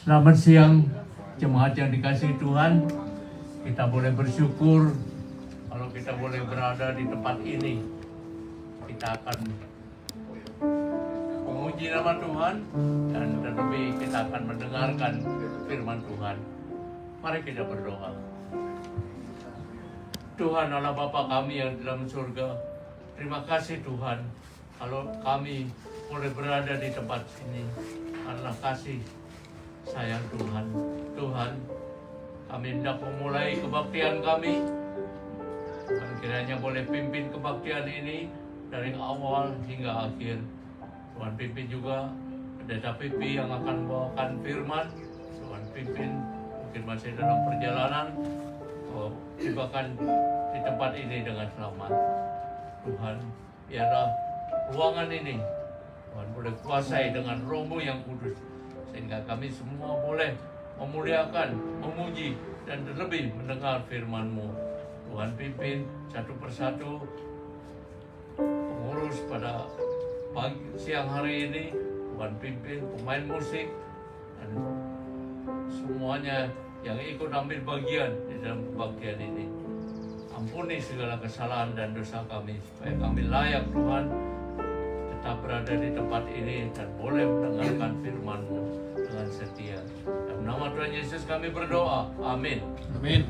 Selamat siang jemaat yang dikasihi Tuhan. Kita boleh bersyukur kalau kita boleh berada di tempat ini. Kita akan memuji nama Tuhan dan terlebih kita akan mendengarkan firman Tuhan. Mari kita berdoa. Tuhan Allah Bapa kami yang di dalam surga, terima kasih Tuhan kalau kami boleh berada di tempat ini karena kasih sayang Tuhan. Tuhan, kami hendak memulai kebaktian kami. Tuhan kiranya boleh pimpin kebaktian ini dari awal hingga akhir. Tuhan pimpin juga pendeta Pipi yang akan membawakan firman. Tuhan pimpin mungkin masih dalam perjalanan, tibakan di tempat ini dengan selamat. Tuhan, biarlah ruangan ini Tuhan boleh kuasai dengan Roh-Mu yang kudus, sehingga kami semua boleh memuliakan, memuji, dan terlebih mendengar firman-Mu. Tuhan pimpin satu persatu pengurus pada siang hari ini. Tuhan pimpin pemain musik dan semuanya yang ikut ambil bagian di dalam kebaktian ini. Ampuni segala kesalahan dan dosa kami, supaya kami layak Tuhan tetap berada di tempat ini dan boleh mendengarkan firman-Mu dengan setia. Dalam nama Tuhan Yesus kami berdoa. Amin. Amin.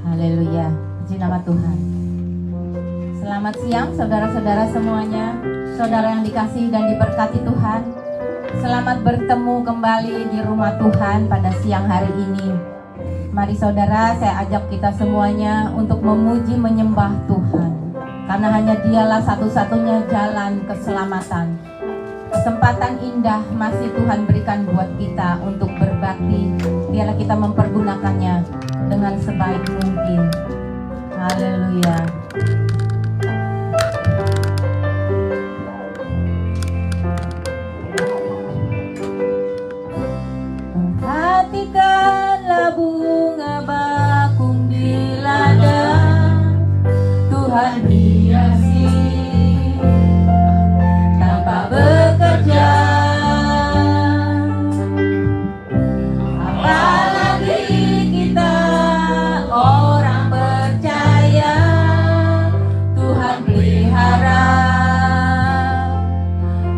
Haleluya, puji nama Tuhan. Selamat siang saudara-saudara semuanya, saudara yang dikasihi dan diberkati Tuhan. Selamat bertemu kembali di rumah Tuhan pada siang hari ini. Mari saudara, saya ajak kita semuanya untuk memuji menyembah Tuhan, karena hanya Dialah satu-satunya jalan keselamatan. Kesempatan indah masih Tuhan berikan buat kita untuk berbakti. Biarlah kita mempergunakannya dengan sebaik mungkin. Haleluya. Perhatikanlah bunga bakung di ladang, Tuhan hiasi tanpa bekerja. Apalagi kita orang percaya, Tuhan pelihara,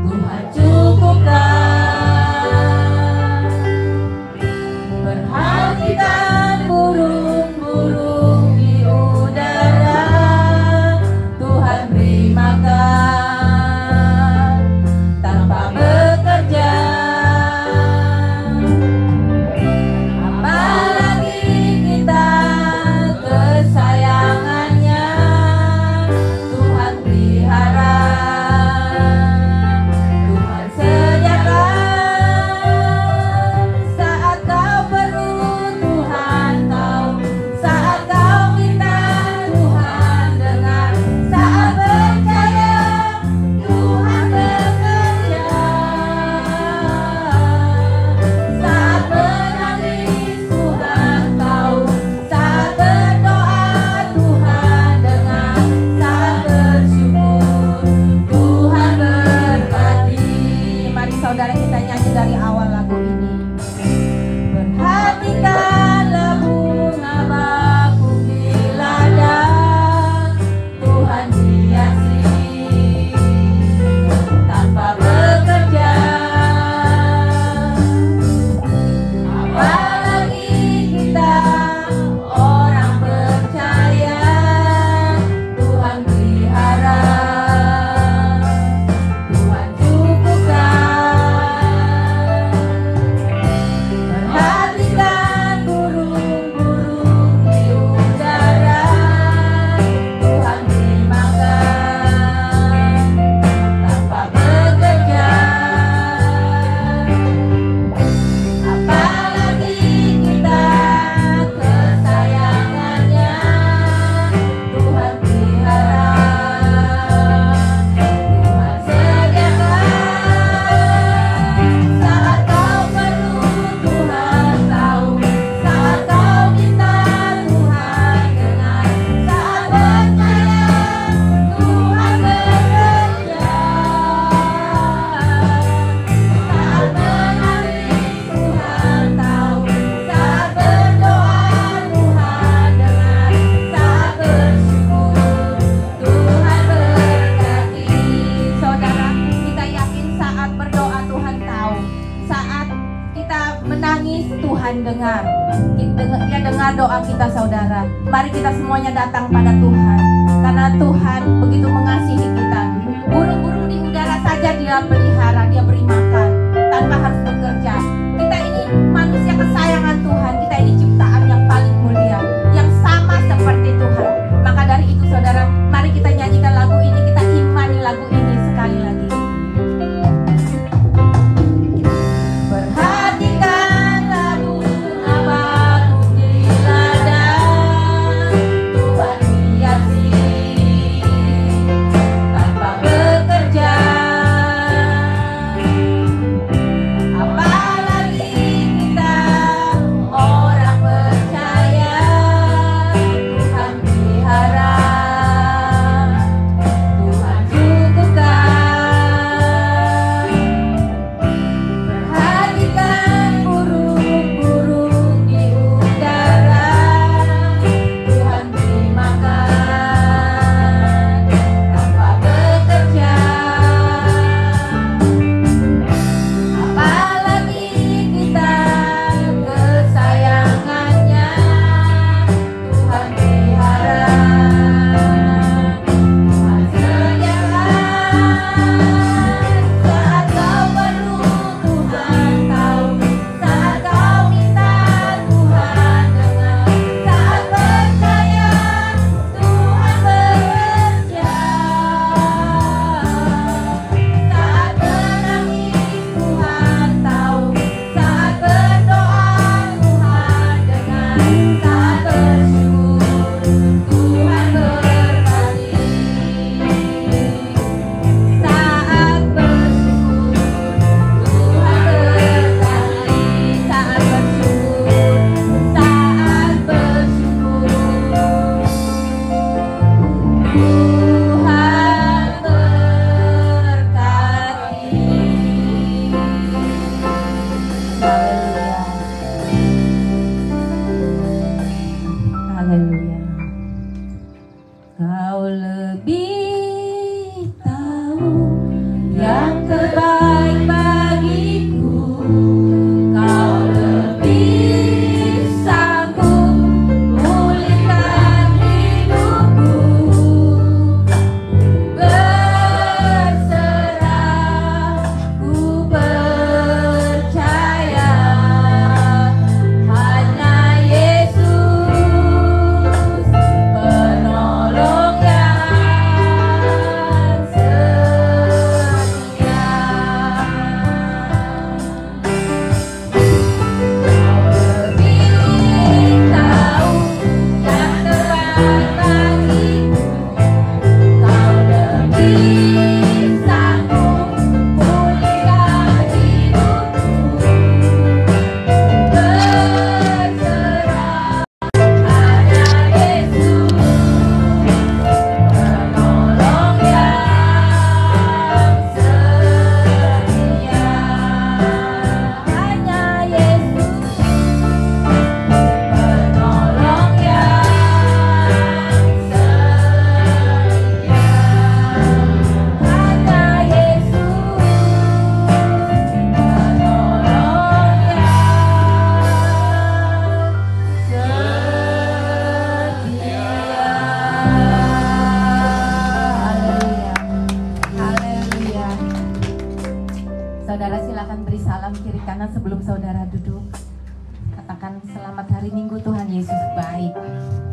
Tuhan cukupkan. Perhatikan burung-burung di udara, Tuhan beri mendengar. Dia dengar doa kita saudara. Mari kita semuanya datang pada Tuhan, karena Tuhan begitu mengasihi kita. Burung-burung di udara saja Dia pelihara, Dia beri makan tanpa harus bekerja. Kita ini manusia kesayangan Tuhan, kita ini ciptaan yang paling mulia, yang sama seperti Tuhan. Maka dari itu saudara, mari kita nyanyikan lagu ini, kita imani lagu ini sekali lagi.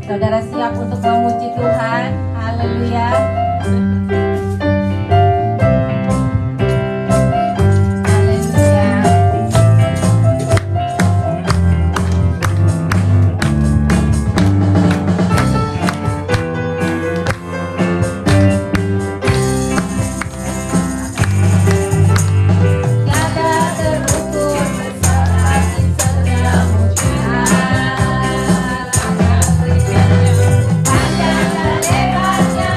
Saudara siap untuk memuji Tuhan? Haleluya. Panjang dan lebarnya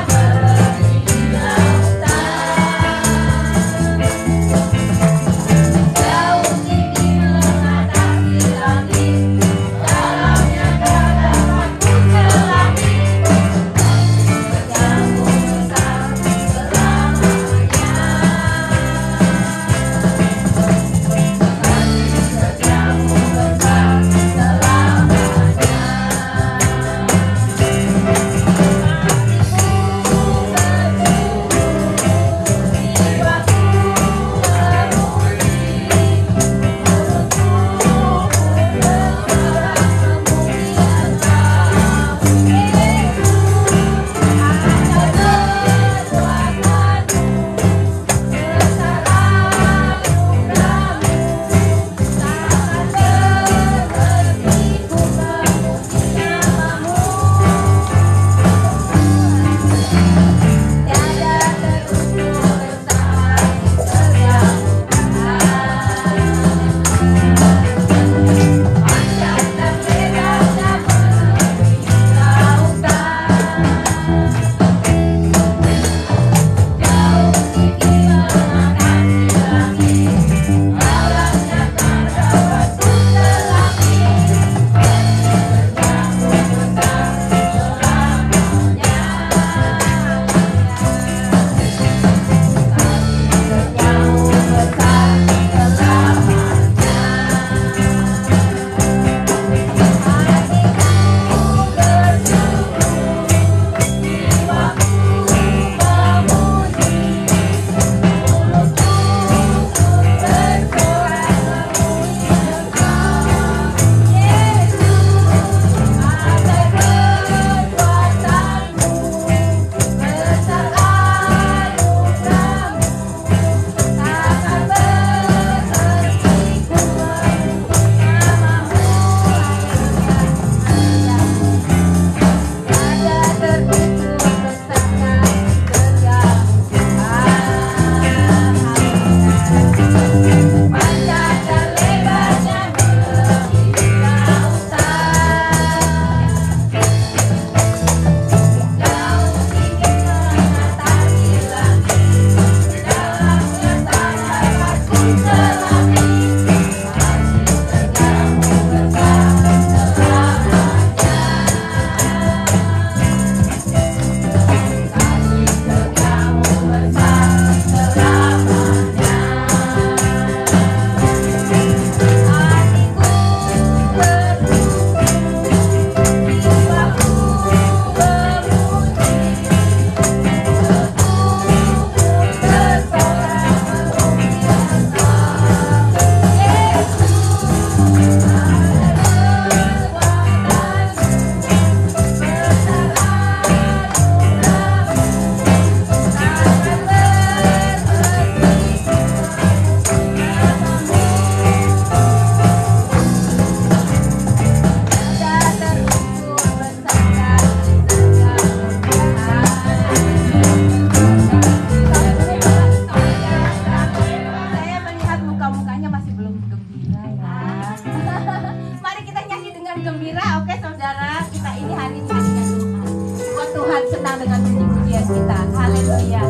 kita. Haleluya.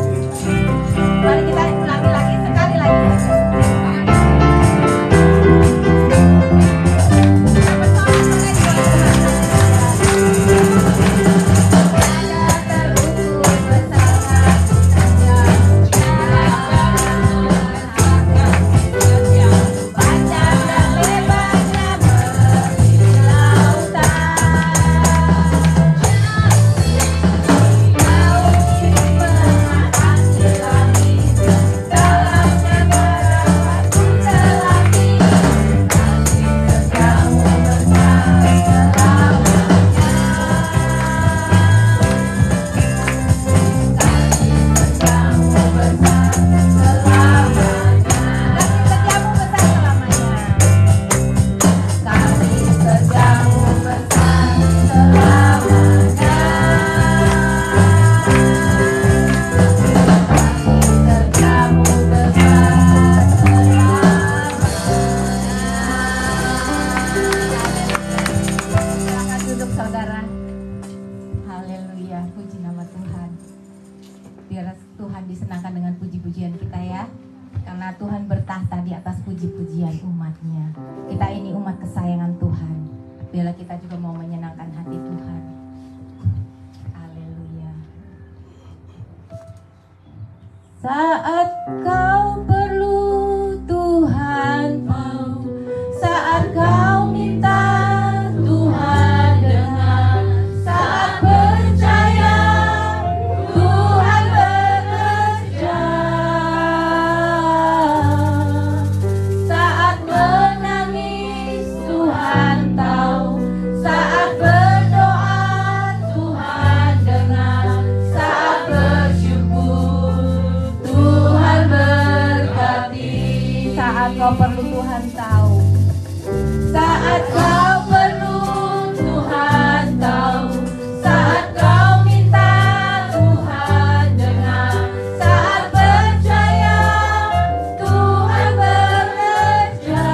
Mari kita ulangi lagi sekali lagi. Saat kau perlu Tuhan mau, saat kau minta Tuhan dengar, saat percaya Tuhan bekerja, saat menangis Tuhan tahu, saat berdoa Tuhan dengar, saat bersyukur Tuhan berkati. Saat kau perlu Tuhan tahu, saat kau perlu Tuhan tahu, saat kau minta Tuhan dengar, saat percaya Tuhan bekerja,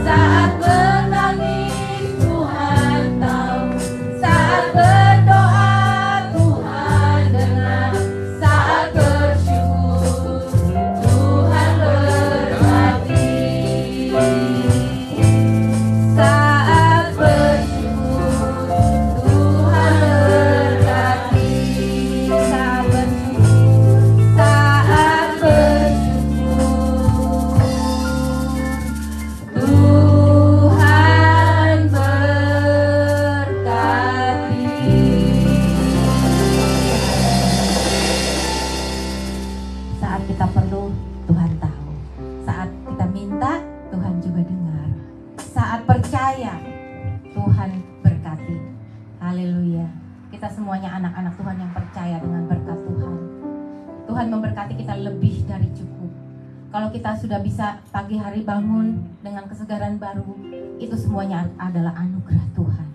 saat menangis Tuhan tahu, saat berdoa Tuhan dengar, saat bersyukur Tuhan berkati. Saat bersyukur Tuhan berkati. Saat bersyukur Tuhan berkati. Saat kita perlu Tuhan tahu, saat kita minta Tuhan juga dengar, saat percaya Tuhan berkati. Haleluya. Kita semuanya anak-anak Tuhan yang percaya dengan berkat Tuhan. Tuhan memberkati kita lebih dari cukup. Kalau kita sudah bisa pagi hari bangun dengan kesegaran baru, itu semuanya adalah anugerah Tuhan.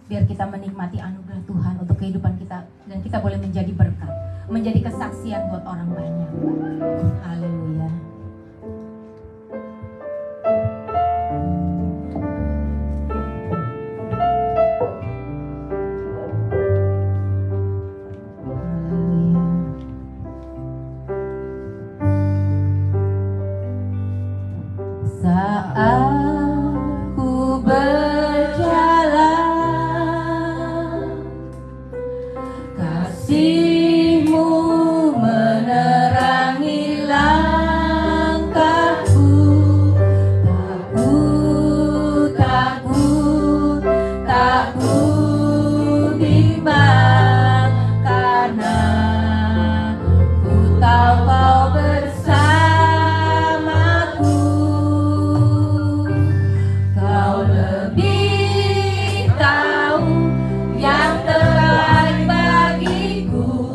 Biar kita menikmati anugerah Tuhan untuk kehidupan kita, dan kita boleh menjadi berkat, menjadi kesaksian buat orang banyak. Haleluya. Saat ku berjalan, kasih-Mu menerangi langkahku. Takut, takut, takut bimbang, karena ku tahu Kau bersamaku. Kau lebih tahu yang terbaik bagiku.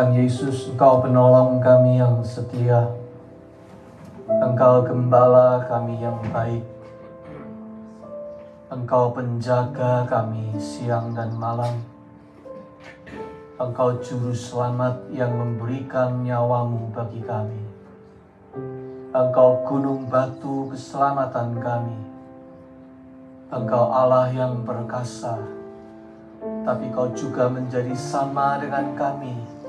Tuhan Yesus, Engkau penolong kami yang setia. Engkau gembala kami yang baik. Engkau penjaga kami siang dan malam. Engkau juru selamat yang memberikan nyawamu bagi kami. Engkau gunung batu keselamatan kami. Engkau Allah yang perkasa, tapi Kau juga menjadi sama dengan kami,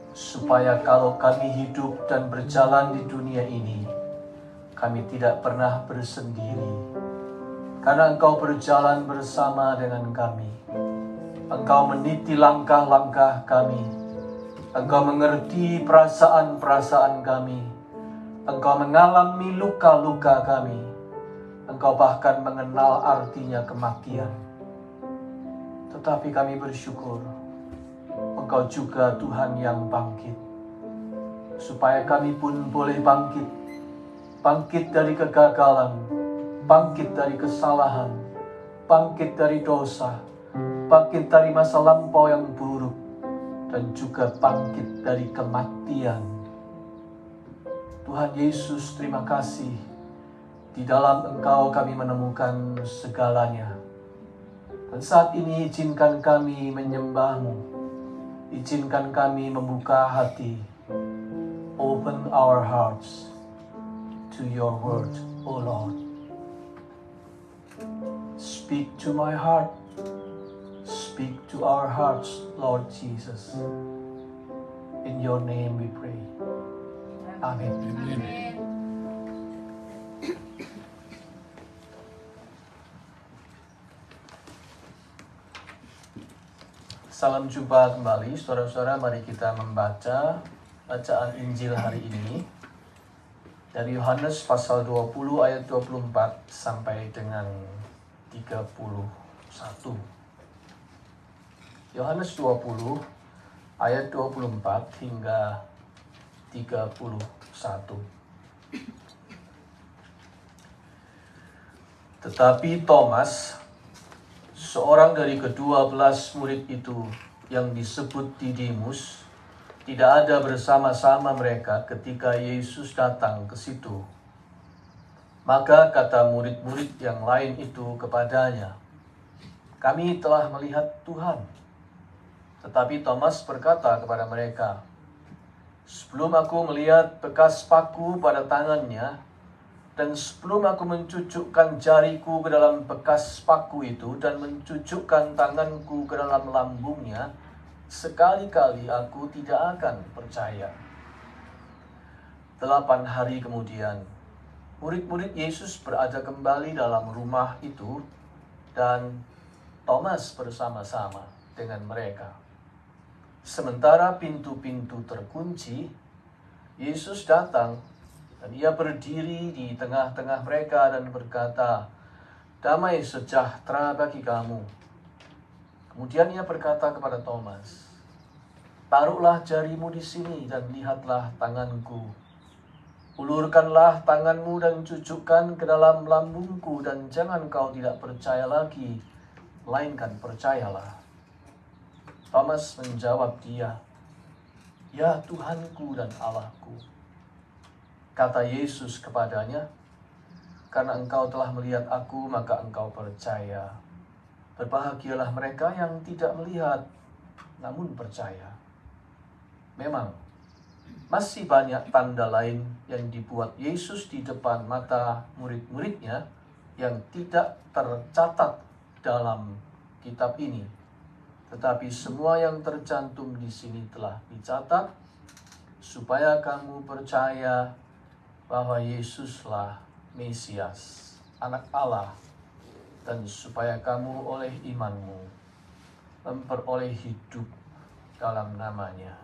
supaya kalau kami hidup dan berjalan di dunia ini, kami tidak pernah bersendiri. Karena Engkau berjalan bersama dengan kami. Engkau meniti langkah-langkah kami. Engkau mengerti perasaan-perasaan kami. Engkau mengalami luka-luka kami. Engkau bahkan mengenal artinya kematian. Tetapi kami bersyukur, Engkau juga Tuhan yang bangkit, supaya kami pun boleh bangkit. Bangkit dari kegagalan, bangkit dari kesalahan, bangkit dari dosa, bangkit dari masa lampau yang buruk, dan juga bangkit dari kematian. Tuhan Yesus, terima kasih. Di dalam Engkau kami menemukan segalanya. Dan saat ini izinkan kami menyembah-Mu. Izinkan kami membuka hati. Open our hearts to your word, O Lord. Speak to my heart. Speak to our hearts, Lord Jesus. In your name we pray. Amen. Amen. Salam jumpa kembali, saudara-saudara. Mari kita membaca bacaan Injil hari ini dari Yohanes pasal 20 ayat 24 sampai dengan 31. Yohanes 20 ayat 24 hingga 31. Tetapi Thomas, seorang dari ke-12 murid itu yang disebut Didimus, tidak ada bersama-sama mereka ketika Yesus datang ke situ. Maka kata murid-murid yang lain itu kepadanya, "Kami telah melihat Tuhan." Tetapi Thomas berkata kepada mereka, "Sebelum aku melihat bekas paku pada tangannya, dan sebelum aku mencucukkan jariku ke dalam bekas paku itu dan mencucukkan tanganku ke dalam lambungnya, sekali-kali aku tidak akan percaya." 8 hari kemudian, murid-murid Yesus berada kembali dalam rumah itu, dan Thomas bersama-sama dengan mereka. Sementara pintu-pintu terkunci, Yesus datang dan Ia berdiri di tengah-tengah mereka dan berkata, "Damai sejahtera bagi kamu." Kemudian Ia berkata kepada Thomas, "Taruhlah jarimu di sini dan lihatlah tanganku. Ulurkanlah tanganmu dan cucukkan ke dalam lambungku, dan jangan kau tidak percaya lagi, melainkan percayalah." Thomas menjawab dia, "Ya Tuhanku dan Allahku." Kata Yesus kepadanya, "Karena engkau telah melihat aku, maka engkau percaya. Berbahagialah mereka yang tidak melihat, namun percaya." Memang, masih banyak tanda lain yang dibuat Yesus di depan mata murid-muridnya yang tidak tercatat dalam kitab ini. Tetapi semua yang tercantum di sini telah dicatat, supaya kamu percaya bahwa Yesuslah Mesias, Anak Allah, dan supaya kamu oleh imanmu memperoleh hidup dalam namanya.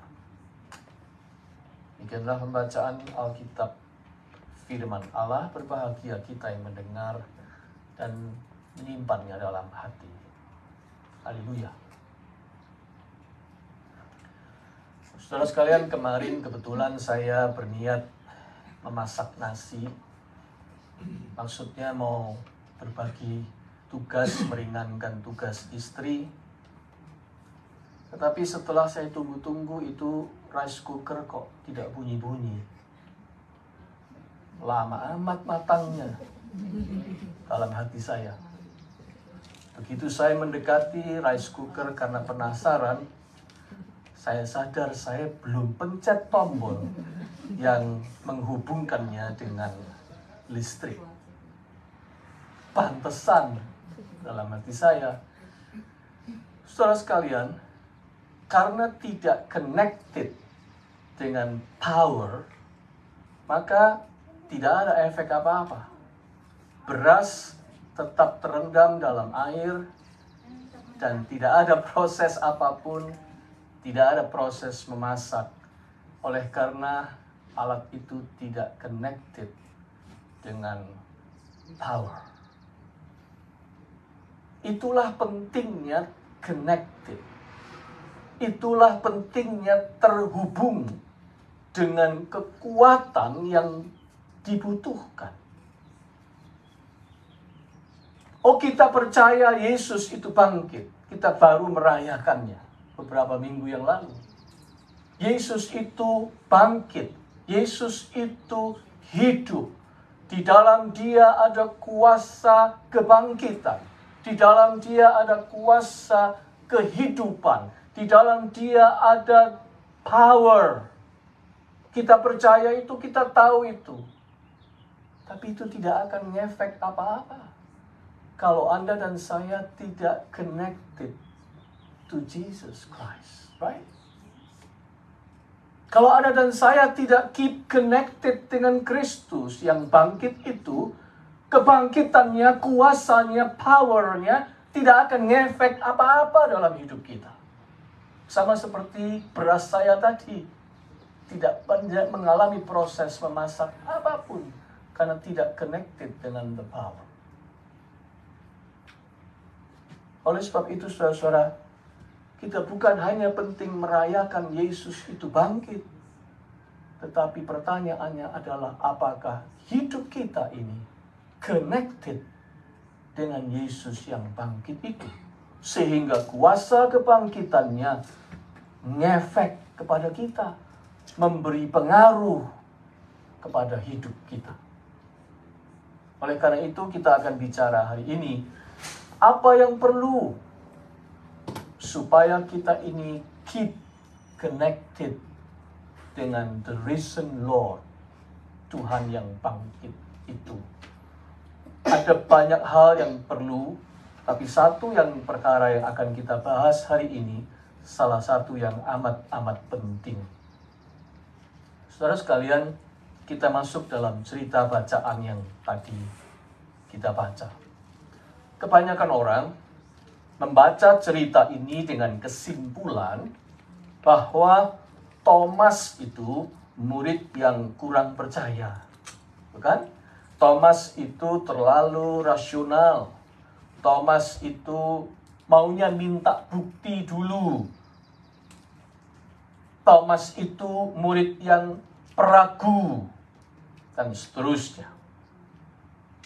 Demikianlah pembacaan Alkitab, firman Allah. Berbahagia kita yang mendengar dan menyimpannya dalam hati. Haleluya. Saudara sekalian, kemarin kebetulan saya berniat memasak nasi. Maksudnya mau berbagi tugas, meringankan tugas istri. Tetapi setelah saya tunggu-tunggu itu rice cooker kok tidak bunyi-bunyi. Lama amat matangnya dalam hati saya. Begitu saya mendekati rice cooker karena penasaran, saya sadar saya belum pencet tombol yang menghubungkannya dengan listrik. Pantesan dalam hati saya. Saudara sekalian, karena tidak connected dengan power, maka tidak ada efek apa-apa. Beras tetap terendam dalam air dan tidak ada proses apapun, tidak ada proses memasak. Oleh karena alat itu tidak connected dengan power. Itulah pentingnya connected. Itulah pentingnya terhubung dengan kekuatan yang dibutuhkan. Oh, kita percaya Yesus itu bangkit. Kita baru merayakannya beberapa minggu yang lalu. Yesus itu bangkit. Yesus itu hidup. Di dalam Dia ada kuasa kebangkitan. Di dalam Dia ada kuasa kehidupan. Di dalam Dia ada power. Kita percaya itu, kita tahu itu. Tapi itu tidak akan ngefek apa-apa kalau Anda dan saya tidak connected to Jesus Christ, right? Kalau Anda dan saya tidak keep connected dengan Kristus yang bangkit itu, kebangkitannya, kuasanya, powernya tidak akan ngefek apa-apa dalam hidup kita. Sama seperti beras saya tadi, tidak mengalami proses memasak apapun karena tidak connected dengan the power. Oleh sebab itu, saudara-saudara, kita bukan hanya penting merayakan Yesus itu bangkit, tetapi pertanyaannya adalah apakah hidup kita ini connected dengan Yesus yang bangkit itu, sehingga kuasa kebangkitannya ngefek kepada kita, memberi pengaruh kepada hidup kita. Oleh karena itu, kita akan bicara hari ini apa yang perlu supaya kita ini keep connected dengan the risen Lord, Tuhan yang bangkit itu. Ada banyak hal yang perlu, tapi satu yang perkara yang akan kita bahas hari ini, salah satu yang amat penting. Saudara sekalian, kita masuk dalam cerita bacaan yang tadi kita baca. Kebanyakan orang membaca cerita ini dengan kesimpulan bahwa Thomas itu murid yang kurang percaya. Bukan? Thomas itu terlalu rasional. Thomas itu maunya minta bukti dulu. Thomas itu murid yang peragu, dan seterusnya.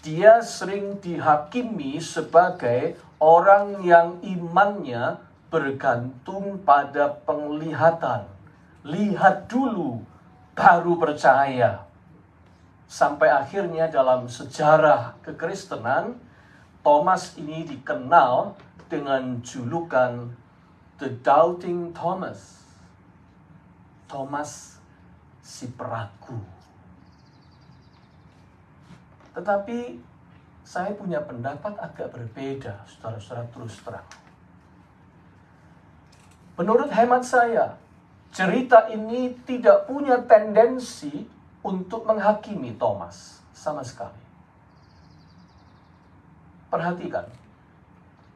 Dia sering dihakimi sebagai orang yang imannya bergantung pada penglihatan. Lihat dulu, baru percaya. Sampai akhirnya dalam sejarah kekristenan, Thomas ini dikenal dengan julukan The Doubting Thomas. Thomas si peragu. Tetapi saya punya pendapat agak berbeda, saudara-saudara, terus terang. Menurut hemat saya, cerita ini tidak punya tendensi untuk menghakimi Thomas sama sekali. Perhatikan,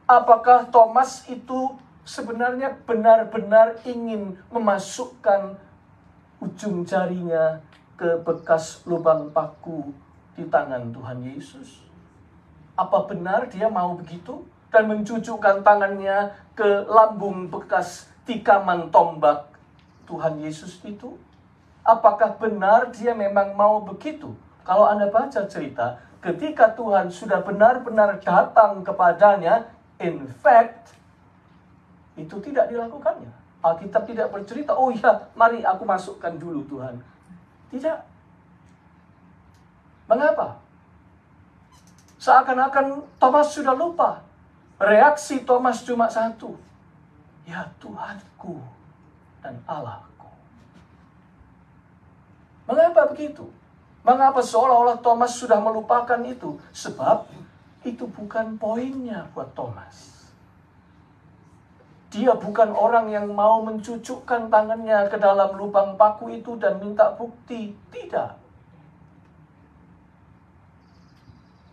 apakah Thomas itu sebenarnya benar-benar ingin memasukkan ujung jarinya ke bekas lubang paku di tangan Tuhan Yesus? Apa benar dia mau begitu? Dan mencucukkan tangannya ke lambung bekas tikaman tombak Tuhan Yesus itu? Apakah benar dia memang mau begitu? Kalau Anda baca cerita, ketika Tuhan sudah benar-benar datang kepadanya, in fact, itu tidak dilakukannya. Alkitab tidak bercerita, oh ya, mari aku masukkan dulu Tuhan. Tidak. Mengapa? Seakan-akan Thomas sudah lupa. Reaksi Thomas cuma satu. Ya Tuhanku dan Allahku. Mengapa begitu? Mengapa seolah-olah Thomas sudah melupakan itu? Sebab itu bukan poinnya buat Thomas. Dia bukan orang yang mau mencucukkan tangannya ke dalam lubang paku itu dan minta bukti. Tidak.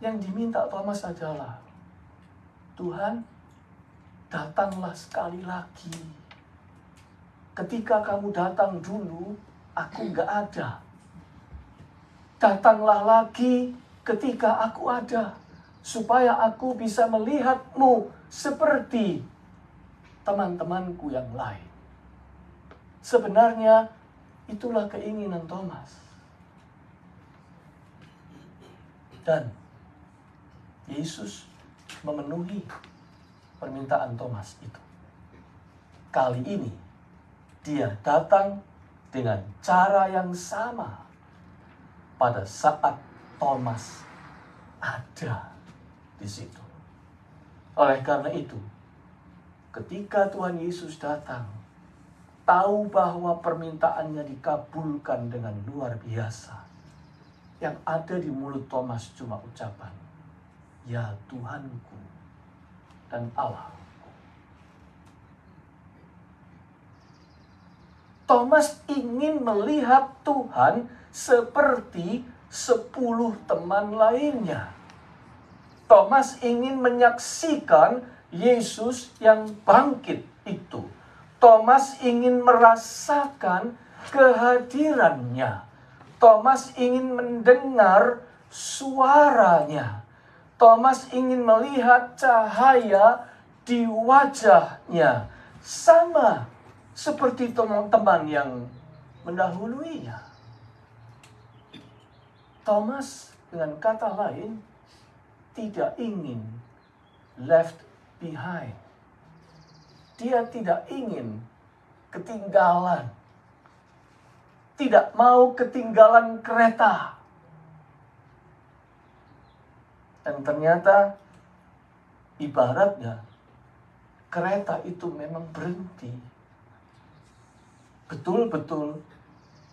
Yang diminta Thomas adalah, Tuhan, datanglah sekali lagi. Ketika kamu datang dulu, aku nggak ada. Datanglah lagi ketika aku ada, supaya aku bisa melihatmu seperti teman-temanku yang lain. Sebenarnya itulah keinginan Thomas. Dan Yesus memenuhi permintaan Thomas itu. Kali ini dia datang dengan cara yang sama pada saat Thomas ada di situ. Oleh karena itu, ketika Tuhan Yesus datang, tahu bahwa permintaannya dikabulkan dengan luar biasa. Yang ada di mulut Thomas cuma ucapan, ya Tuhanku dan Allahku. Thomas ingin melihat Tuhan seperti 10 teman lainnya. Thomas ingin menyaksikan Yesus yang bangkit itu. Thomas ingin merasakan kehadirannya. Thomas ingin mendengar suaranya. Thomas ingin melihat cahaya di wajahnya. Sama seperti teman-teman yang mendahuluinya. Thomas dengan kata lain tidak ingin left behind. Dia tidak ingin ketinggalan. Tidak mau ketinggalan kereta. Dan ternyata ibaratnya kereta itu memang berhenti. Betul-betul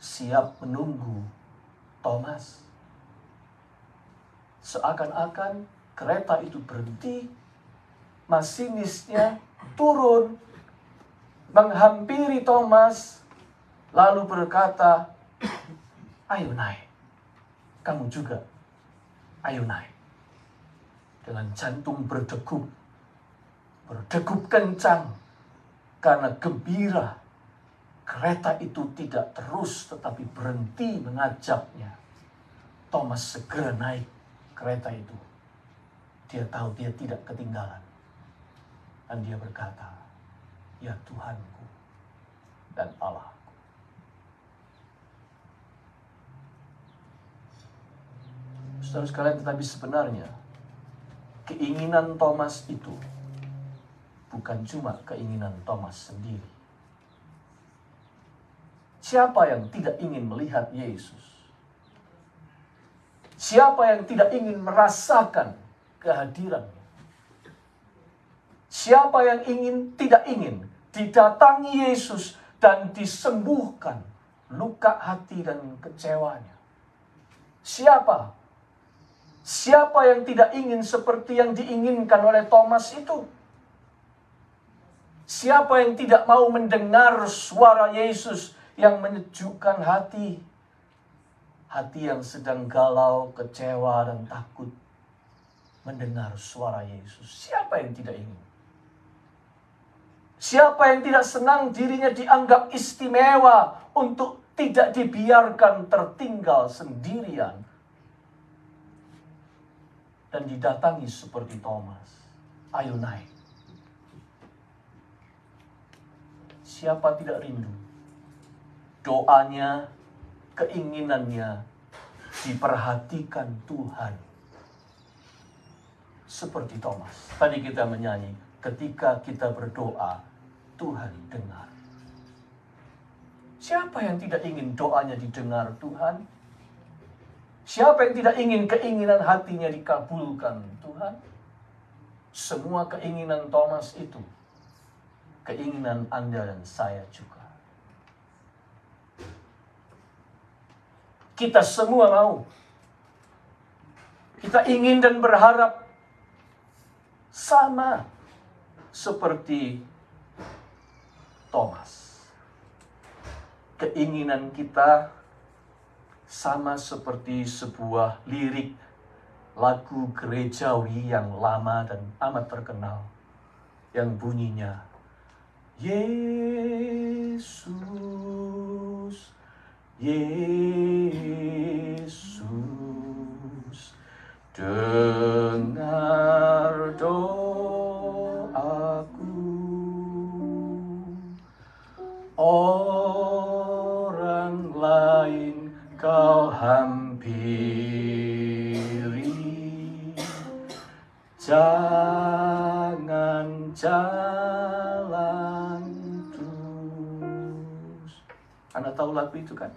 siap menunggu Thomas. Seakan-akan kereta itu berhenti, masinisnya turun, menghampiri Thomas, lalu berkata, ayo naik, kamu juga, ayo naik. Dengan jantung berdegup kencang, karena gembira, kereta itu tidak terus tetapi berhenti mengajaknya. Thomas segera naik kereta itu. Dia tahu dia tidak ketinggalan. Dan dia berkata, ya Tuhanku dan Allahku. Saudara sekalian, tetapi sebenarnya keinginan Thomas itu bukan cuma keinginan Thomas sendiri. Siapa yang tidak ingin melihat Yesus? Siapa yang tidak ingin merasakan kehadirannya? Siapa yang tidak ingin didatangi Yesus dan disembuhkan luka hati dan kecewanya? Siapa? Siapa yang tidak ingin seperti yang diinginkan oleh Thomas itu? Siapa yang tidak mau mendengar suara Yesus yang menyejukkan hati? Hati yang sedang galau, kecewa, dan takut mendengar suara Yesus. Siapa yang tidak ingin? Siapa yang tidak senang dirinya dianggap istimewa untuk tidak dibiarkan tertinggal sendirian dan didatangi seperti Thomas? Ayo naik. Siapa tidak rindu? Doanya, keinginannya diperhatikan Tuhan. Seperti Thomas. Tadi kita menyanyi, ketika kita berdoa, Tuhan dengar. Siapa yang tidak ingin doanya didengar Tuhan? Siapa yang tidak ingin keinginan hatinya dikabulkan Tuhan? Semua keinginan Thomas itu, keinginan Anda dan saya juga. Kita semua mau. Kita ingin dan berharap sama seperti Thomas. Keinginan kita sama seperti sebuah lirik lagu gerejawi yang lama dan amat terkenal, yang bunyinya, Yesus, Yesus, dengar doaku. Orang lain kau hampiri, jangan jalan terus. Anda tahu lagu itu kan?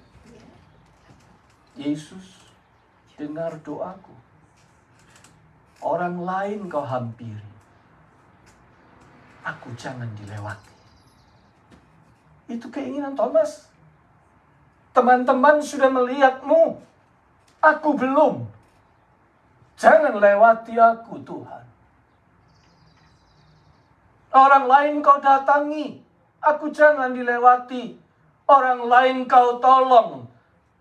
Yesus, dengar doaku. Orang lain kau hampiri, aku jangan dilewati. Itu keinginan Thomas. Teman-teman sudah melihatmu, aku belum. Jangan lewati aku, Tuhan. Orang lain kau datangi, aku jangan dilewati. Orang lain kau tolong,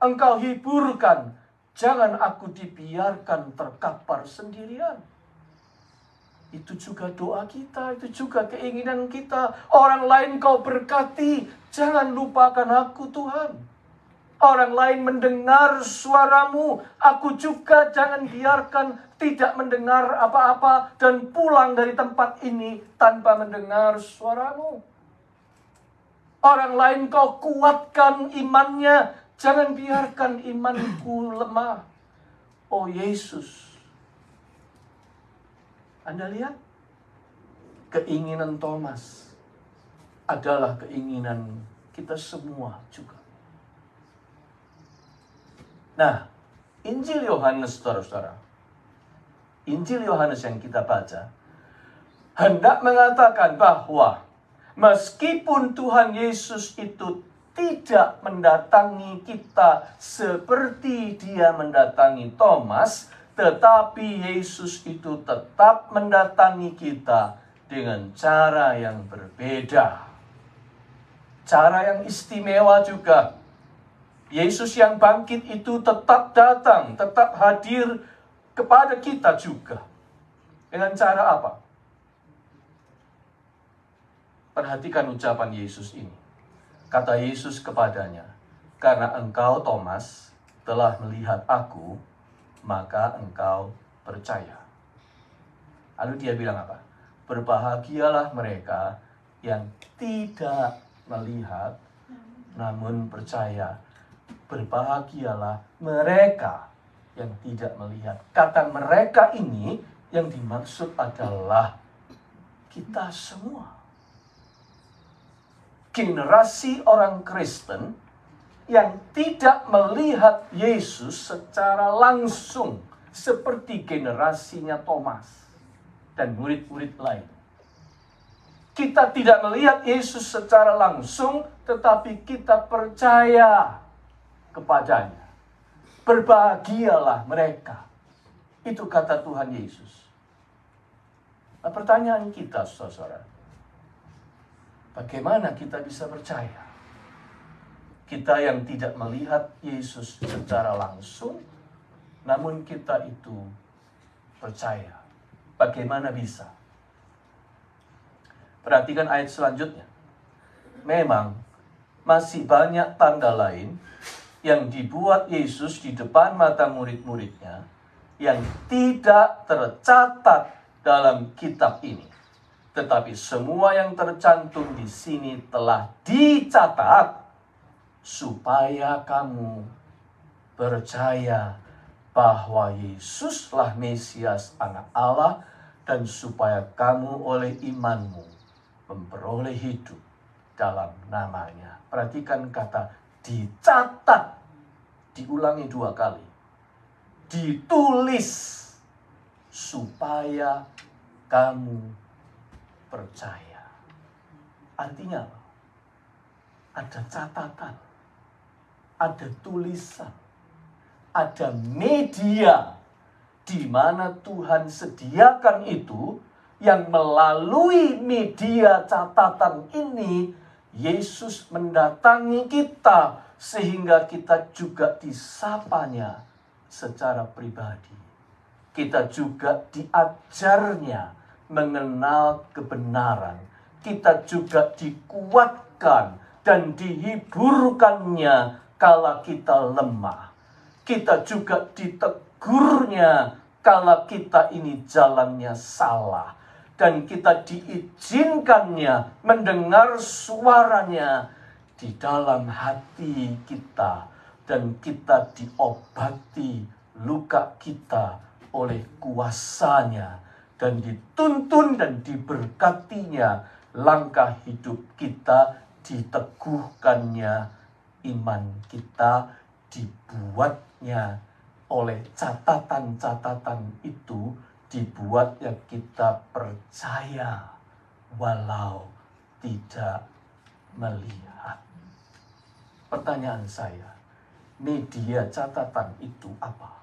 engkau hiburkan. Jangan aku dibiarkan terkapar sendirian. Itu juga doa kita, itu juga keinginan kita. Orang lain kau berkati, jangan lupakan aku, Tuhan. Orang lain mendengar suaramu, aku juga jangan biarkan tidak mendengar apa-apa dan pulang dari tempat ini tanpa mendengar suaramu. Orang lain kau kuatkan imannya, jangan biarkan imanku lemah. Oh Yesus, Anda lihat, keinginan Thomas adalah keinginan kita semua juga. Nah, Injil Yohanes, saudara-saudara, Injil Yohanes yang kita baca, hendak mengatakan bahwa meskipun Tuhan Yesus itu tidak mendatangi kita seperti dia mendatangi Thomas, tetapi Yesus itu tetap mendatangi kita dengan cara yang berbeda. Cara yang istimewa juga. Yesus yang bangkit itu tetap datang, tetap hadir kepada kita juga. Dengan cara apa? Perhatikan ucapan Yesus ini. Kata Yesus kepadanya, karena engkau Thomas telah melihat aku, maka engkau percaya. Lalu dia bilang apa? Berbahagialah mereka yang tidak melihat namun percaya. Berbahagialah mereka yang tidak melihat. Kata mereka ini yang dimaksud adalah kita semua. Generasi orang Kristen yang tidak melihat Yesus secara langsung seperti generasinya Thomas dan murid-murid lain. Kita tidak melihat Yesus secara langsung, tetapi kita percaya kepadanya. Berbahagialah mereka. Itu kata Tuhan Yesus. Nah, pertanyaan kita, saudara, bagaimana kita bisa percaya? Kita yang tidak melihat Yesus secara langsung, namun kita itu percaya. Bagaimana bisa? Perhatikan ayat selanjutnya. Memang masih banyak tanda lain yang dibuat Yesus di depan mata murid-muridnya yang tidak tercatat dalam kitab ini. Tetapi semua yang tercantum di sini telah dicatat supaya kamu percaya bahwa Yesuslah Mesias Anak Allah, dan supaya kamu oleh imanmu memperoleh hidup dalam namanya. Perhatikan kata dicatat, diulangi 2 kali. Ditulis supaya kamu percaya. Artinya apa? Ada catatan, ada tulisan, ada media di mana Tuhan sediakan itu, yang melalui media catatan ini Yesus mendatangi kita sehingga kita juga disapanya secara pribadi. Kita juga diajarnya mengenal kebenaran. Kita juga dikuatkan dan dihiburkannya kala kita lemah. Kita juga ditegurnya kala kita ini jalannya salah. Dan kita diizinkannya mendengar suaranya di dalam hati kita. Dan kita diobati luka kita oleh kuasanya. Dan dituntun dan diberkatinya langkah hidup kita, diteguhkannya iman kita, dibuatnya oleh catatan-catatan itu, dibuatnya kita percaya walau tidak melihat. Pertanyaan saya, media catatan itu apa?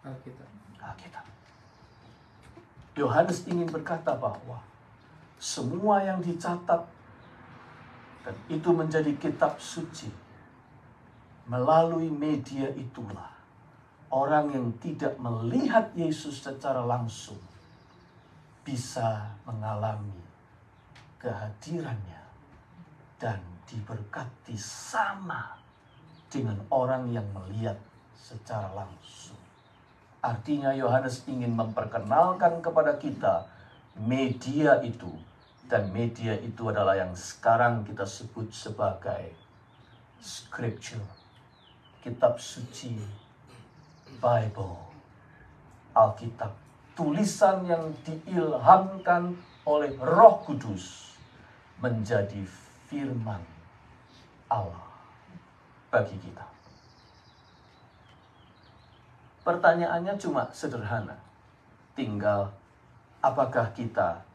Alkitab. Yohanes ingin berkata bahwa semua yang dicatat dan itu menjadi kitab suci, melalui media itulah orang yang tidak melihat Yesus secara langsung bisa mengalami kehadirannya dan diberkati sama dengan orang yang melihat secara langsung. Artinya Yohanes ingin memperkenalkan kepada kita media itu, dan media itu adalah yang sekarang kita sebut sebagai Scripture, kitab suci, Bible, Alkitab, tulisan yang diilhamkan oleh Roh Kudus menjadi firman Allah bagi kita. Pertanyaannya cuma sederhana, tinggal apakah kita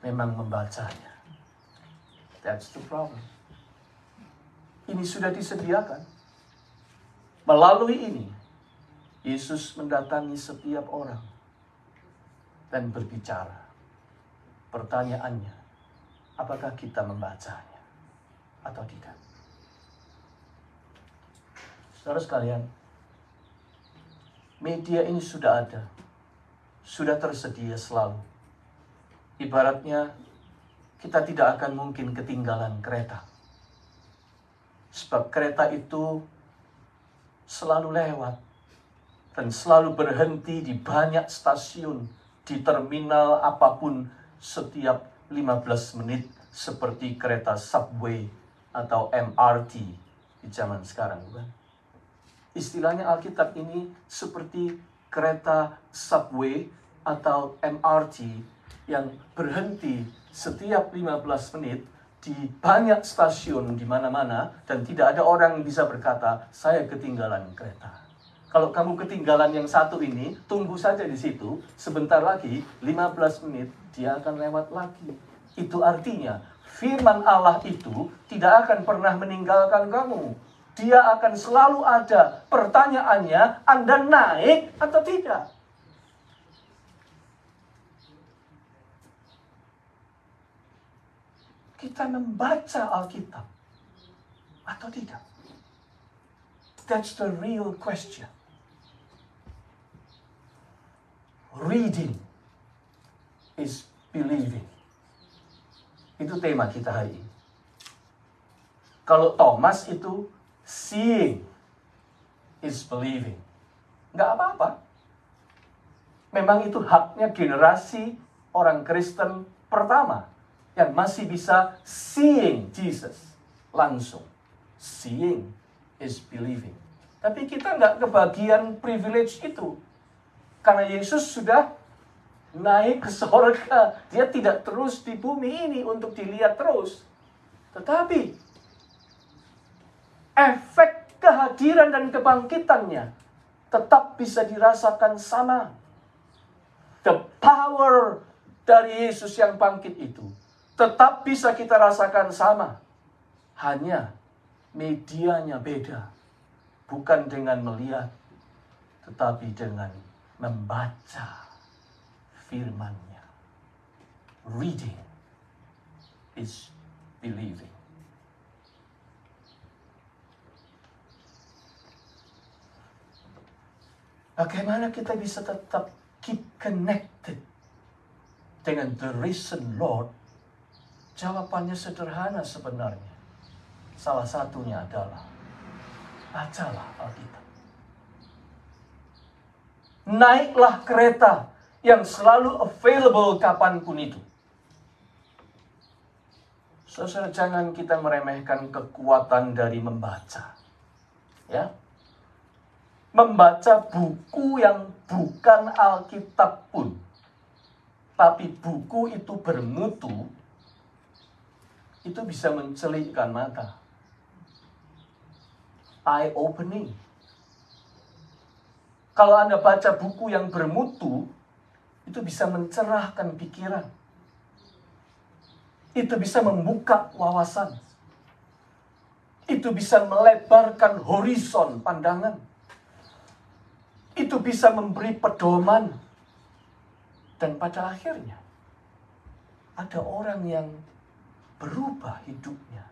memang membacanya? That's the problem. Ini sudah disediakan. Melalui ini, Yesus mendatangi setiap orang dan berbicara. Pertanyaannya, apakah kita membacanya atau tidak? Saudara sekalian, media ini sudah ada, sudah tersedia selalu. Ibaratnya, kita tidak akan mungkin ketinggalan kereta. Sebab kereta itu selalu lewat dan selalu berhenti di banyak stasiun, di terminal apapun setiap 15 menit, seperti kereta subway atau MRT di zaman sekarang, bukan? Istilahnya Alkitab ini seperti kereta subway atau MRT yang berhenti setiap 15 menit di banyak stasiun di mana-mana, dan tidak ada orang yang bisa berkata, saya ketinggalan kereta. Kalau kamu ketinggalan yang satu ini, tunggu saja di situ, sebentar lagi, 15 menit, dia akan lewat lagi. Itu artinya, firman Allah itu tidak akan pernah meninggalkan kamu. Dia akan selalu ada. Pertanyaannya, Anda naik atau tidak? Kita membaca Alkitab atau tidak? That's the real question. Reading is believing. Itu tema kita hari ini. Kalau Thomas itu seeing is believing. Nggak apa-apa. Memang itu haknya generasi orang Kristen pertama yang masih bisa seeing Jesus langsung. Seeing is believing. Tapi kita nggak kebagian privilege itu. Karena Yesus sudah naik ke sorga. Dia tidak terus di bumi ini untuk dilihat terus. Tetapi efek kehadiran dan kebangkitannya tetap bisa dirasakan sama. The power dari Yesus yang bangkit itu tetap bisa kita rasakan sama. Hanya medianya beda. Bukan dengan melihat, tetapi dengan membaca firman-Nya. Reading is believing. Bagaimana kita bisa tetap keep connected dengan the risen Lord? Jawabannya sederhana sebenarnya. Salah satunya adalah bacalah Alkitab. Naiklah kereta yang selalu available kapanpun itu. Saudara, jangan kita meremehkan kekuatan dari membaca. Ya. Membaca buku yang bukan Alkitab pun, tapi buku itu bermutu, itu bisa mencelikkan mata. Eye-opening. Kalau Anda baca buku yang bermutu, itu bisa mencerahkan pikiran. Itu bisa membuka wawasan. Itu bisa melebarkan horizon pandangan. Itu bisa memberi pedoman. Dan pada akhirnya, ada orang yang berubah hidupnya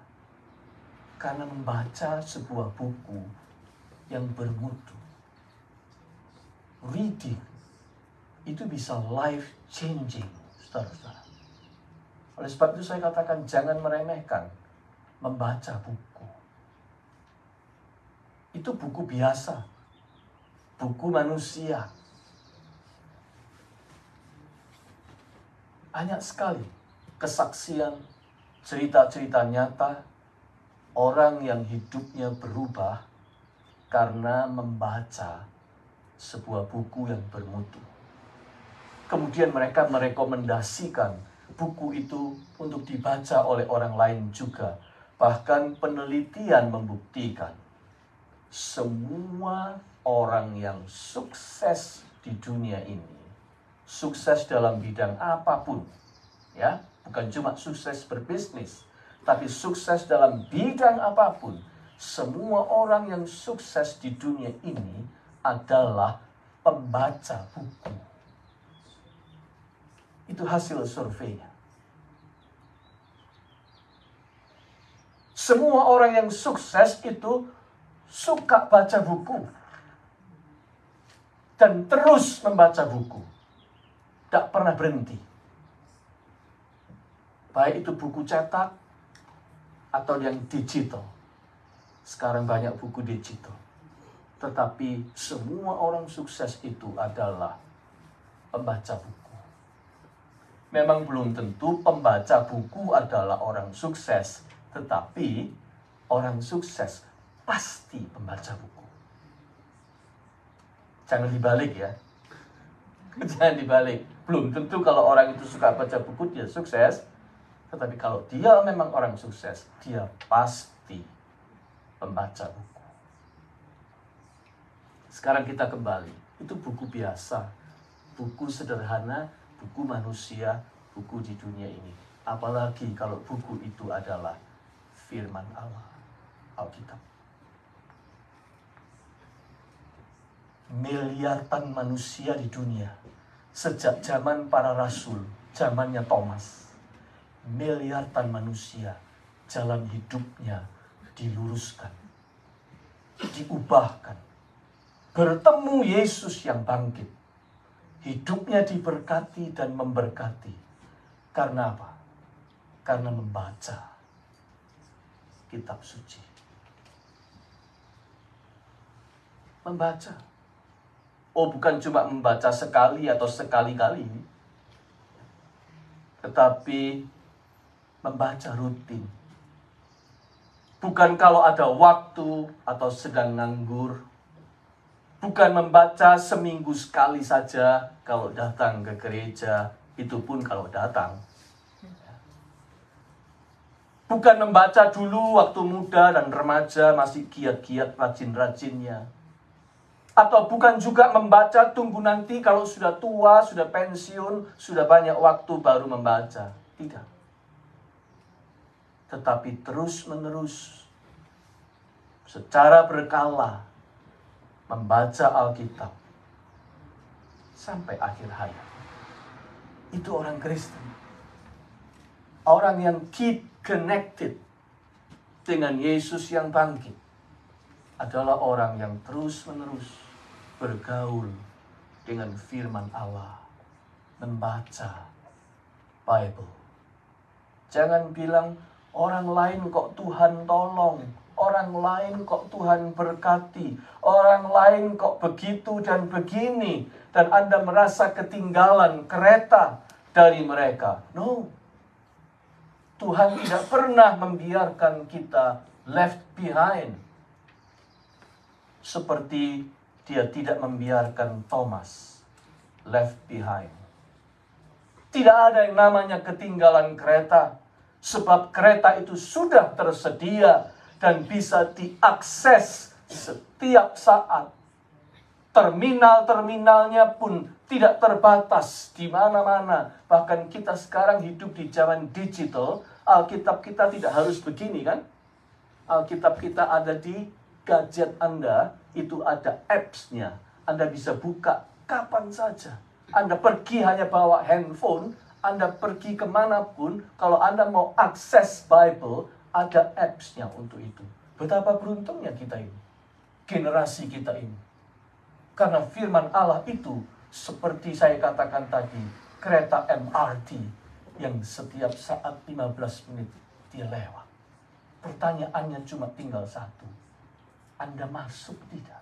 karena membaca sebuah buku yang bermutu. Reading itu bisa life changing, saudara-saudara. Oleh sebab itu saya katakan jangan meremehkan membaca buku. Itu buku biasa, buku manusia. Banyak sekali kesaksian, cerita-cerita nyata orang yang hidupnya berubah karena membaca sebuah buku yang bermutu. Kemudian mereka merekomendasikan buku itu untuk dibaca oleh orang lain juga. Bahkan penelitian membuktikan semua orang yang sukses di dunia ini, sukses dalam bidang apapun, ya, bukan cuma sukses berbisnis, tapi sukses dalam bidang apapun. Semua orang yang sukses di dunia ini adalah pembaca buku. Itu hasil surveinya. Semua orang yang sukses itu suka baca buku. Dan terus membaca buku. Tidak pernah berhenti. Baik itu buku cetak atau yang digital. Sekarang banyak buku digital. Tetapi semua orang sukses itu adalah pembaca buku. Memang belum tentu pembaca buku adalah orang sukses. Tetapi orang sukses pasti pembaca buku. Jangan dibalik ya. Jangan dibalik. Belum tentu kalau orang itu suka baca buku dia sukses. Tetapi kalau dia memang orang sukses, dia pasti pembaca buku. Sekarang kita kembali. Itu buku biasa. Buku sederhana, buku manusia, buku di dunia ini. Apalagi kalau buku itu adalah firman Allah, Alkitab. Miliaran manusia di dunia. Sejak zaman para rasul, zamannya Thomas. Miliaran manusia, jalan hidupnya diluruskan, diubahkan. Bertemu Yesus yang bangkit. Hidupnya diberkati dan memberkati. Karena apa? Karena membaca kitab suci. Membaca. Oh, bukan cuma membaca sekali atau sekali-kali. Tetapi membaca rutin. Bukan kalau ada waktu atau sedang nganggur. Bukan membaca seminggu sekali saja kalau datang ke gereja, itu pun kalau datang. Bukan membaca dulu waktu muda dan remaja masih giat-giat rajin-rajinnya. Atau bukan juga membaca tunggu nanti kalau sudah tua, sudah pensiun, sudah banyak waktu baru membaca. Tidak. Tetapi terus-menerus secara berkala membaca Alkitab sampai akhir hayat. Itu orang Kristen. Orang yang keep connected dengan Yesus yang bangkit adalah orang yang terus-menerus bergaul dengan firman Allah, membaca Bible. Jangan bilang, orang lain kok Tuhan tolong, orang lain kok Tuhan berkati, orang lain kok begitu dan begini, dan Anda merasa ketinggalan kereta dari mereka. No. Tuhan tidak pernah membiarkan kita left behind. Seperti Dia tidak membiarkan Thomas left behind. Tidak ada yang namanya ketinggalan kereta. Sebab kereta itu sudah tersedia dan bisa diakses setiap saat. Terminal-terminalnya pun tidak terbatas di mana-mana. Bahkan kita sekarang hidup di zaman digital. Alkitab kita tidak harus begini kan? Alkitab kita ada di gadget Anda. Itu ada apps-nya. Anda bisa buka kapan saja. Anda pergi hanya bawa handphone. Anda pergi kemanapun. Kalau Anda mau akses Bible, ada apps-nya untuk itu. Betapa beruntungnya kita ini. Generasi kita ini. Karena firman Allah itu, seperti saya katakan tadi, kereta MRT yang setiap saat 15 menit dia lewat. Pertanyaannya cuma tinggal satu. Anda masuk tidak?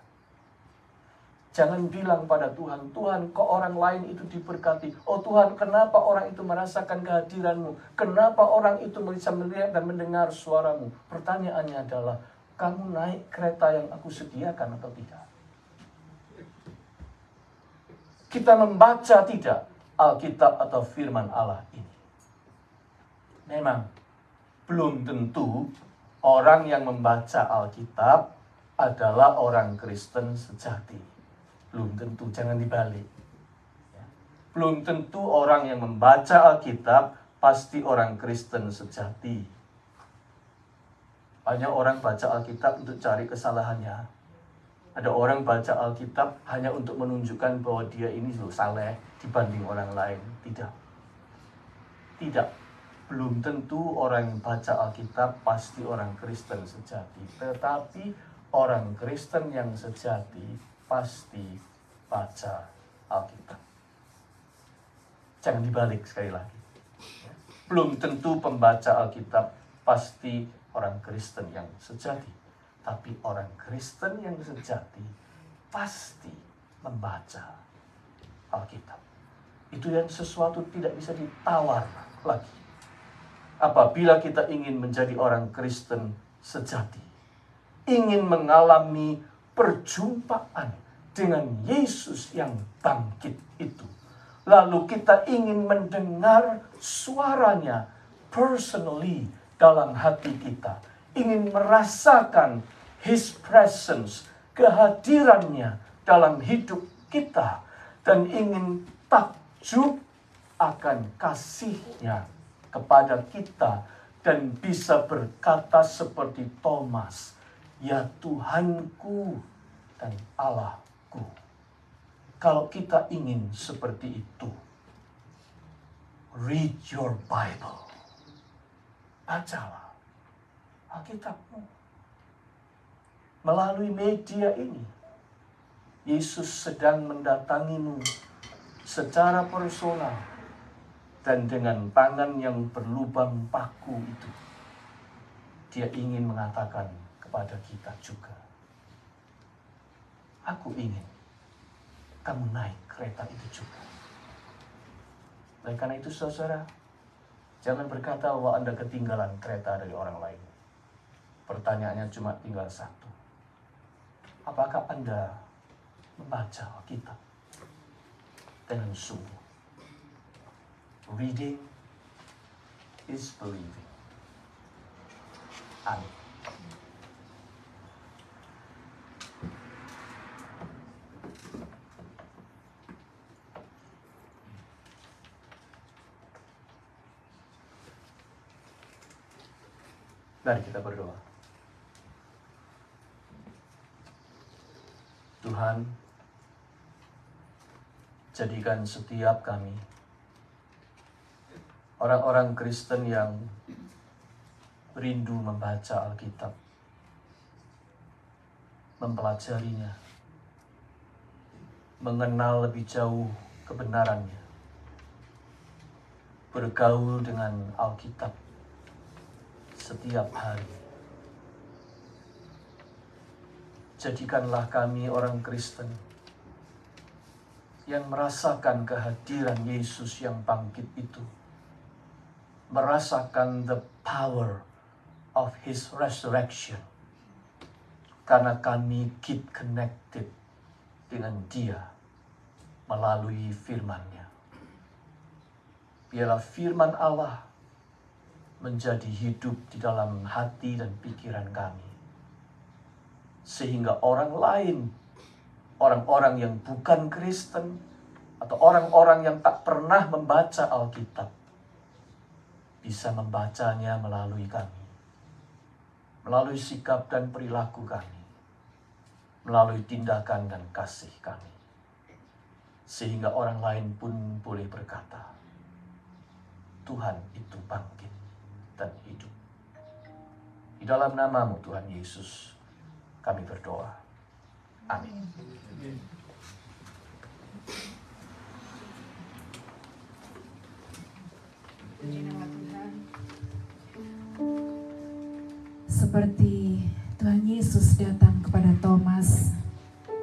Jangan bilang pada Tuhan, Tuhan kok orang lain itu diberkati? Oh Tuhan, kenapa orang itu merasakan kehadiran-Mu? Kenapa orang itu bisa melihat dan mendengar suara-Mu? Pertanyaannya adalah, kamu naik kereta yang aku sediakan atau tidak? Kita membaca tidak Alkitab atau firman Allah ini? Memang belum tentu orang yang membaca Alkitab adalah orang Kristen sejati. Belum tentu, jangan dibalik. Belum tentu orang yang membaca Alkitab pasti orang Kristen sejati. Banyak orang baca Alkitab untuk cari kesalahannya. Ada orang baca Alkitab hanya untuk menunjukkan bahwa dia ini saleh dibanding orang lain. Tidak. Tidak. Belum tentu orang yang baca Alkitab pasti orang Kristen sejati. Tetapi orang Kristen yang sejati pasti baca Alkitab. Jangan dibalik sekali lagi. Belum tentu pembaca Alkitab pasti orang Kristen yang sejati. Tapi orang Kristen yang sejati pasti membaca Alkitab. Itu yang sesuatu tidak bisa ditawar lagi. Apabila kita ingin menjadi orang Kristen sejati, ingin mengalami perjumpaan dengan Yesus yang bangkit itu, lalu kita ingin mendengar suaranya personally dalam hati kita, ingin merasakan His presence, kehadirannya dalam hidup kita, dan ingin takjub akan kasih-Nya kepada kita, dan bisa berkata seperti Thomas, ya Tuhanku dan Allahku. Kalau kita ingin seperti itu, read your Bible. Bacalah Alkitabmu. Melalui media ini, Yesus sedang mendatangimu secara personal dan dengan tangan yang berlubang paku itu. Dia ingin mengatakan kepada kita juga, aku ingin kamu naik kereta itu juga. Oleh karena itu saudara, jangan berkata bahwa Anda ketinggalan kereta dari orang lain. Pertanyaannya cuma tinggal satu. Apakah Anda membaca Alkitab dengan sungguh. Reading is believing. Amin. Mari kita berdoa. Tuhan, jadikan setiap kami orang-orang Kristen yang rindu membaca Alkitab, mempelajarinya, mengenal lebih jauh kebenarannya, bergaul dengan Alkitab setiap hari. Jadikanlah kami orang Kristen yang merasakan kehadiran Yesus yang bangkit itu, merasakan the power of His resurrection, karena kami keep connected dengan Dia melalui firman-Nya. Biarlah firman Allah menjadi hidup di dalam hati dan pikiran kami, sehingga orang lain, orang-orang yang bukan Kristen, atau orang-orang yang tak pernah membaca Alkitab, bisa membacanya melalui kami, melalui sikap dan perilaku kami, melalui tindakan dan kasih kami, sehingga orang lain pun boleh berkata, Tuhan itu bangkit dan hidup. Di dalam nama-Mu Tuhan Yesus kami berdoa. Amin. Seperti Tuhan Yesus datang kepada Thomas,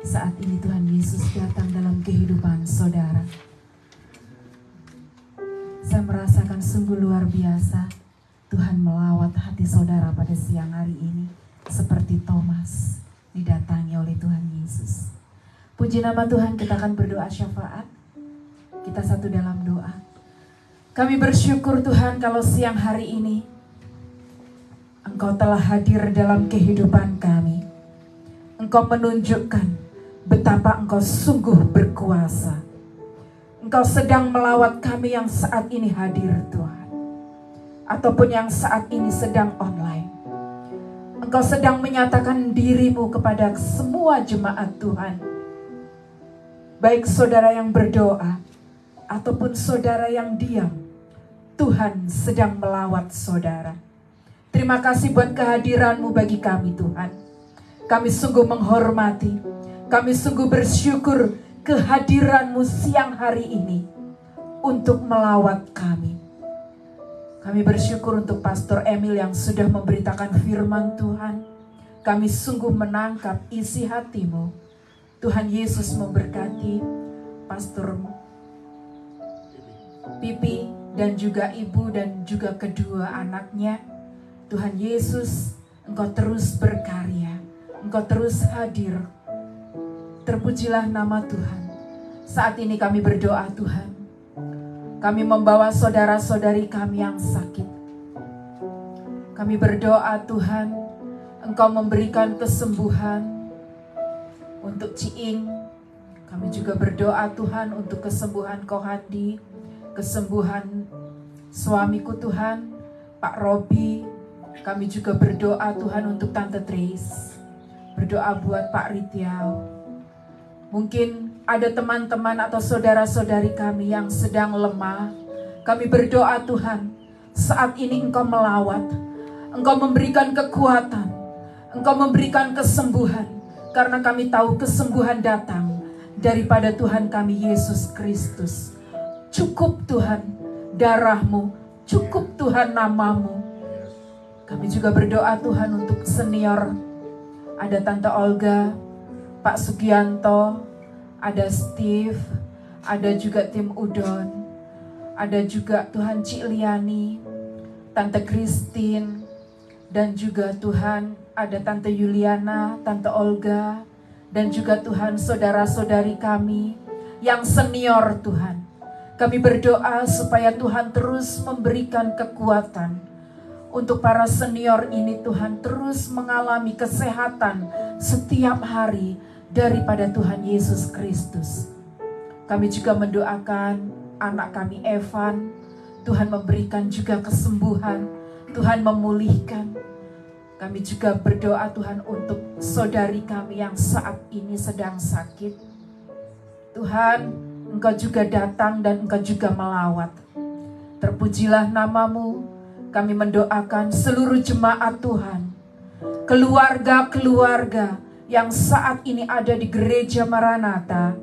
saat ini Tuhan Yesus datang dalam kehidupan saudara. Saya merasakan sungguh luar biasa Tuhan melawat hati saudara pada siang hari ini, seperti Thomas didatangi oleh Tuhan Yesus. Puji nama Tuhan, kita akan berdoa syafaat. Kita satu dalam doa. Kami bersyukur Tuhan kalau siang hari ini Engkau telah hadir dalam kehidupan kami. Engkau menunjukkan betapa Engkau sungguh berkuasa. Engkau sedang melawat kami yang saat ini hadir Tuhan, ataupun yang saat ini sedang online. Engkau sedang menyatakan diri-Mu kepada semua jemaat Tuhan, baik saudara yang berdoa ataupun saudara yang diam. Tuhan sedang melawat saudara. Terima kasih buat kehadiran-Mu bagi kami Tuhan. Kami sungguh menghormati, kami sungguh bersyukur kehadiran-Mu siang hari ini untuk melawat kami. Kami bersyukur untuk Pastor Emil yang sudah memberitakan firman Tuhan. Kami sungguh menangkap isi hati-Mu. Tuhan Yesus memberkati Pastor Pipi dan juga ibu dan juga kedua anaknya. Tuhan Yesus, Engkau terus berkarya, Engkau terus hadir. Terpujilah nama Tuhan. Saat ini kami berdoa Tuhan, kami membawa saudara-saudari kami yang sakit. Kami berdoa Tuhan, Engkau memberikan kesembuhan untuk Ciing. Kami juga berdoa Tuhan untuk kesembuhan Kohandi, kesembuhan suamiku Tuhan, Pak Robi. Kami juga berdoa Tuhan untuk Tante Trace. Berdoa buat Pak Ritiau. Mungkin ada teman-teman atau saudara-saudari kami yang sedang lemah. Kami berdoa Tuhan, saat ini Engkau melawat. Engkau memberikan kekuatan. Engkau memberikan kesembuhan. Karena kami tahu kesembuhan datang daripada Tuhan kami Yesus Kristus. Cukup Tuhan darah-Mu, cukup Tuhan nama-Mu. Kami juga berdoa Tuhan untuk senior. Ada Tante Olga, Pak Sugianto, ada Steve, ada juga tim Udon, ada juga Tuhan Cik Liani, Tante Christine, dan juga Tuhan ada Tante Yuliana, Tante Olga, dan juga Tuhan saudara-saudari kami yang senior Tuhan. Kami berdoa supaya Tuhan terus memberikan kekuatan untuk para senior ini Tuhan terus mengalami kesehatan setiap hari daripada Tuhan Yesus Kristus. Kami juga mendoakan anak kami Evan, Tuhan memberikan juga kesembuhan, Tuhan memulihkan. Kami juga berdoa Tuhan untuk saudari kami yang saat ini sedang sakit. Tuhan, Engkau juga datang dan Engkau juga melawat. Terpujilah namamu. Kami mendoakan seluruh jemaat Tuhan, keluarga-keluarga yang saat ini ada di gereja Maranatha.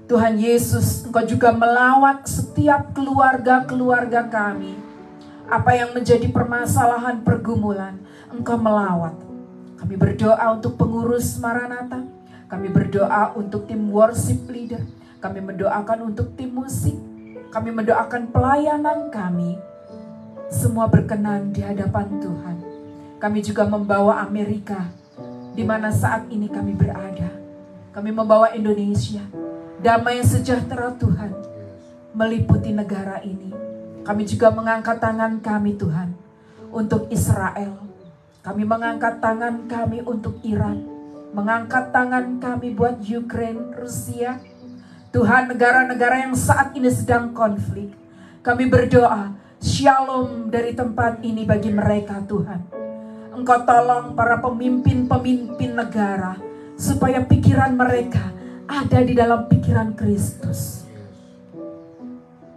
Tuhan Yesus, Engkau juga melawat setiap keluarga-keluarga kami. Apa yang menjadi permasalahan pergumulan, Engkau melawat. Kami berdoa untuk pengurus Maranatha. Kami berdoa untuk tim worship leader. Kami mendoakan untuk tim musik. Kami mendoakan pelayanan kami. Semua berkenan di hadapan Tuhan. Kami juga membawa Amerika, di mana saat ini kami berada. Kami membawa Indonesia. Damai sejahtera Tuhan meliputi negara ini. Kami juga mengangkat tangan kami Tuhan untuk Israel. Kami mengangkat tangan kami untuk Iran. Mengangkat tangan kami buat Ukraine, Rusia. Tuhan, negara-negara yang saat ini sedang konflik. Kami berdoa, shalom dari tempat ini bagi mereka Tuhan. Engkau tolong para pemimpin-pemimpin negara, supaya pikiran mereka ada di dalam pikiran Kristus.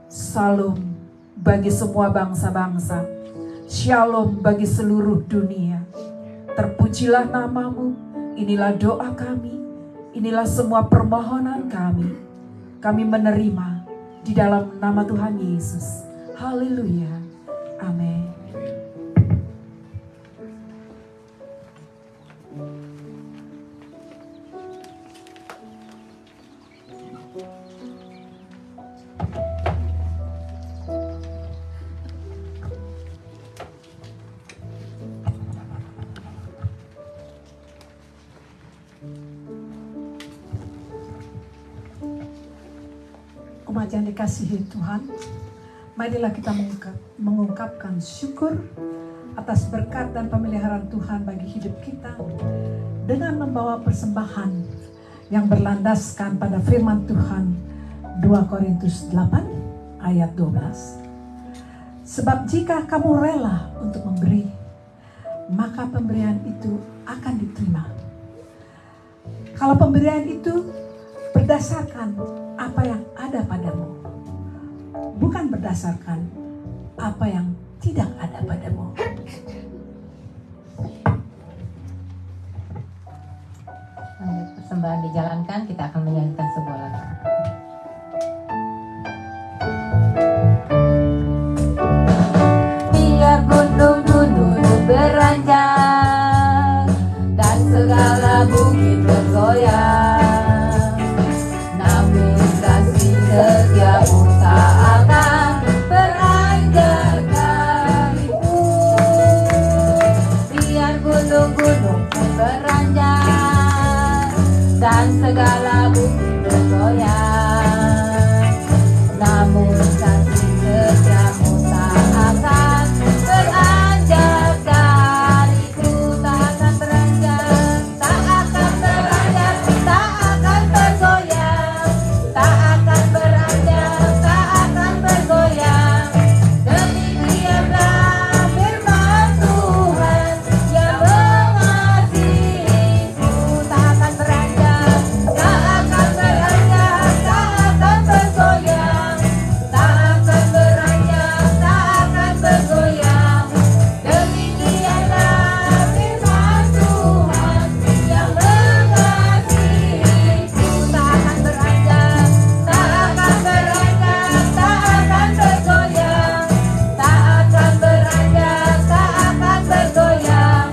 Shalom bagi semua bangsa-bangsa. Shalom bagi seluruh dunia. Terpujilah namamu. Inilah doa kami. Inilah semua permohonan kami. Kami menerima di dalam nama Tuhan Yesus. Haleluya. Amin. Umat yang dikasihi Tuhan, marilah kita mengungkapkan syukur atas berkat dan pemeliharaan Tuhan bagi hidup kita dengan membawa persembahan yang berlandaskan pada firman Tuhan 2 Korintus 8 ayat 12. Sebab jika kamu rela untuk memberi, maka pemberian itu akan diterima. Kalau pemberian itu berdasarkan apa yang ada padamu, bukan berdasarkan apa yang tidak ada padamu. Persembahan dijalankan, kita akan menyanyikan sebuah lagu. Biar gunung-gunung beranjak dan segala bukit bergoyang, setiapmu tak akan beranjak dariku. Biar gunung-gunung beranjak dan segala bukit bergoyang, namun kasih setiamu tak akan beranjak dariku. Tak akan beranjak, tak akan beranjak, tak akan bergoyang, tak akan beranjak, tak akan bergoyang. Demikianlah firman Tuhan yang mengasihiku. Tak akan beranjak, tak akan beranjak, tak akan bergoyang, tak akan beranjak, tak akan bergoyang. Demikianlah firman Tuhan yang mengasihiku. Tak akan beranjak, tak akan beranjak, tak akan bergoyang, tak akan beranjak, tak akan bergoyang.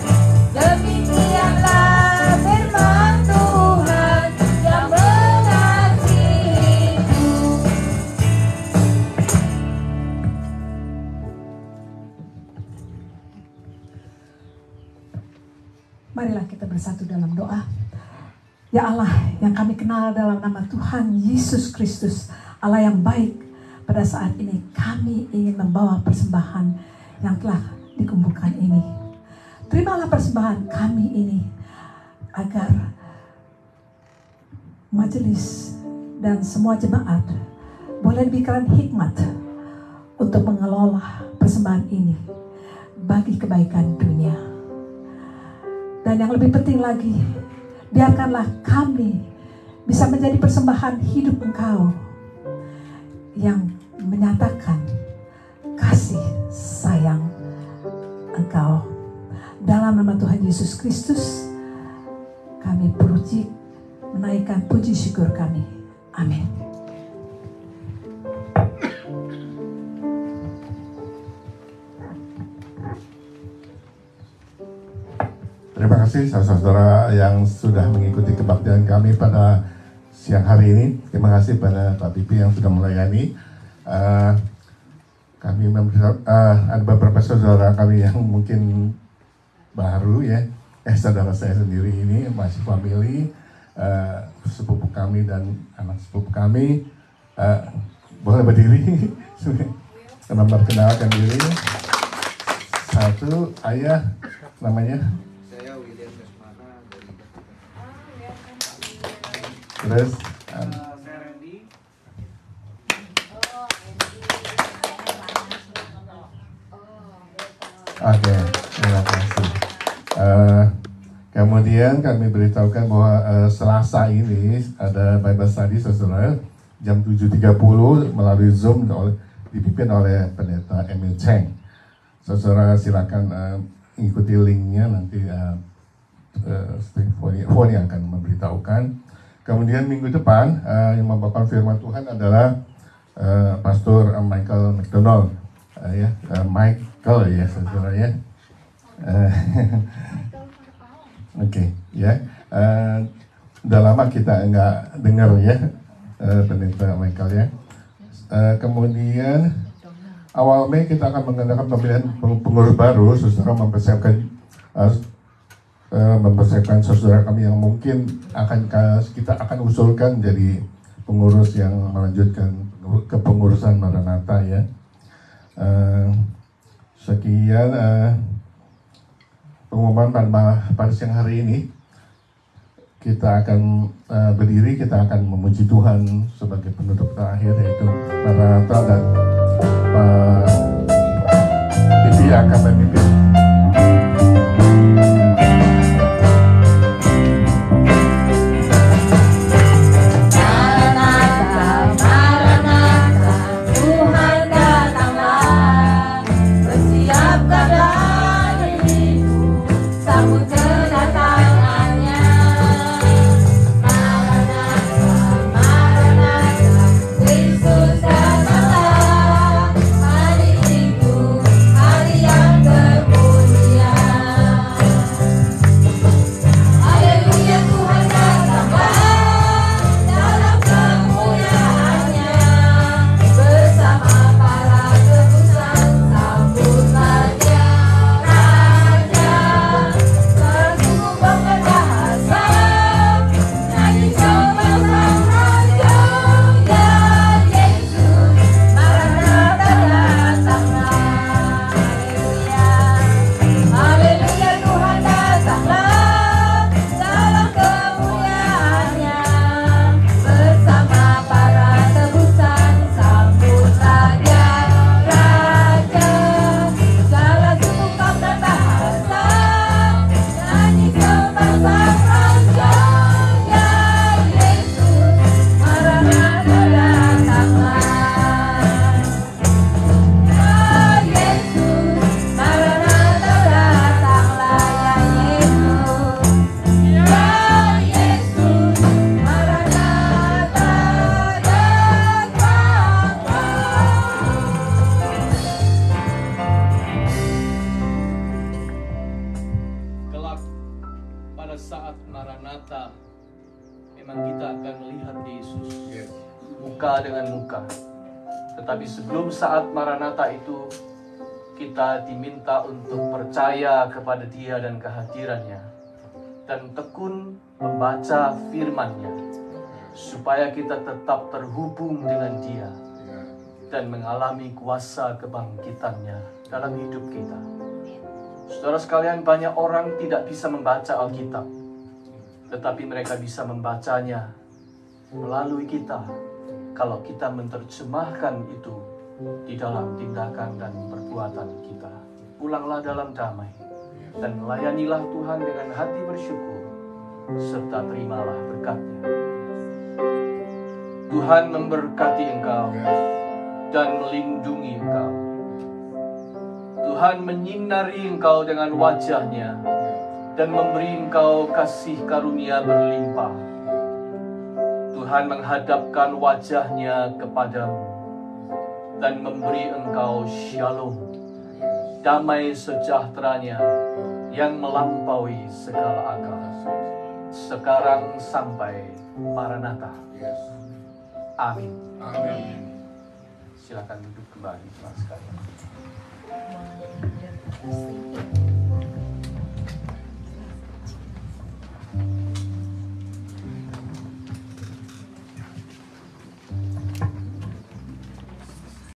Demikianlah firman Tuhan yang mengasihiku. Marilah kita bersatu dalam doa. Ya Allah yang kami kenal dalam nama Tuhan Yesus Kristus, Allah yang baik, pada saat ini kami ingin membawa persembahan yang telah dikumpulkan ini. Terimalah persembahan kami ini, agar majelis dan semua jemaat boleh diberikan hikmat untuk mengelola persembahan ini bagi kebaikan dunia. Dan yang lebih penting lagi, biarkanlah kami bisa menjadi persembahan hidup Engkau yang menyatakan kasih sayang Engkau. Dalam nama Tuhan Yesus Kristus, kami puji, menaikkan puji syukur kami. Amin. Terima kasih saudara-saudara yang sudah mengikuti kebaktian kami pada siang hari ini. Terima kasih pada Pak Pipi yang sudah melayani. Kami ada beberapa saudara kami yang mungkin baru ya. Saudara saya sendiri ini masih family, sepupu kami dan anak sepupu kami. Boleh berdiri, memperkenalkan diri. Satu, ayah namanya. Terus oke, terima kasih. Kemudian kami beritahukan bahwa Selasa ini ada Bible Study saudara jam 7.30 melalui Zoom dipimpin oleh Pendeta Emil Cheng. Saudara silakan ikuti linknya, nanti Foni akan memberitahukan. Kemudian minggu depan yang membawakan firman Tuhan adalah Pastor Michael McDonald, Michael ya saudara ya. Oke, ya. Udah lama kita nggak dengar ya Pendeta Michael ya. Kemudian awal Mei kita akan mengadakan pemilihan pengurus baru, saudara mempersiapkan saudara kami yang mungkin kita akan usulkan jadi pengurus yang melanjutkan kepengurusan Maranatha ya. Sekian pengumuman pada siang hari ini. Kita akan berdiri, kita akan memuji Tuhan sebagai penutup terakhir, yaitu Maranatha, dan Pak Bibi akan memimpin. Tetapi sebelum saat Maranatha itu, kita diminta untuk percaya kepada Dia dan kehadirannya. dan tekun membaca firman-Nya, supaya kita tetap terhubung dengan Dia dan mengalami kuasa kebangkitan-Nya dalam hidup kita. Saudara sekalian, banyak orang tidak bisa membaca Alkitab, tetapi mereka bisa membacanya melalui kita kalau kita menerjemahkan itu di dalam tindakan dan perbuatan kita. Pulanglah dalam damai dan melayanilah Tuhan dengan hati bersyukur, serta terimalah berkat-Nya. Tuhan memberkati engkau dan melindungi engkau. Tuhan menyinari engkau dengan wajah-Nya dan memberi engkau kasih karunia berlimpah. Tuhan menghadapkan wajah-Nya kepadamu dan memberi engkau shalom, damai sejahtera-Nya yang melampaui segala akal, sekarang sampai Maranatha. Amin. Silakan duduk kembali, teman sekalian.